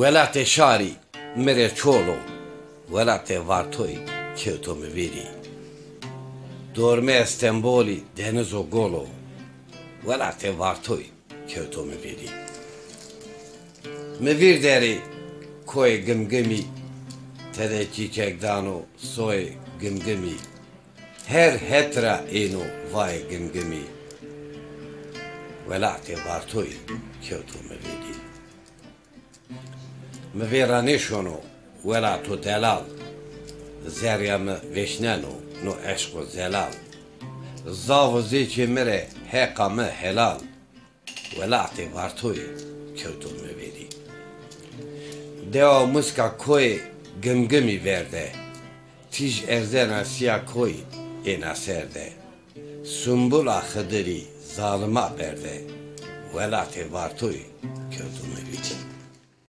Welatê şarî mirê çolo, welatê vartoyî kewto mivirî. Dormê Stenbolî deniz û golo, welatê vartoyî kewto mivirî. Mivîr derê koyê gimgimî, tedê çîçekdan û soyê gimgimî. Her hetra êno vayê gimgimî, welatê vartoyî kewto mivirî. Mivêra nêşono welato delal, zerya me vêşneno no eşq û zelal. Zav û zêçê me re heqa me helal, welatê vartoyî kewto mivirî. Dewa miska koyê gimgimî verde, tîj erzena siya koyî êna serde. Sumbula Xıdırî zalima berde, welatê vartoyî kewto mivirî.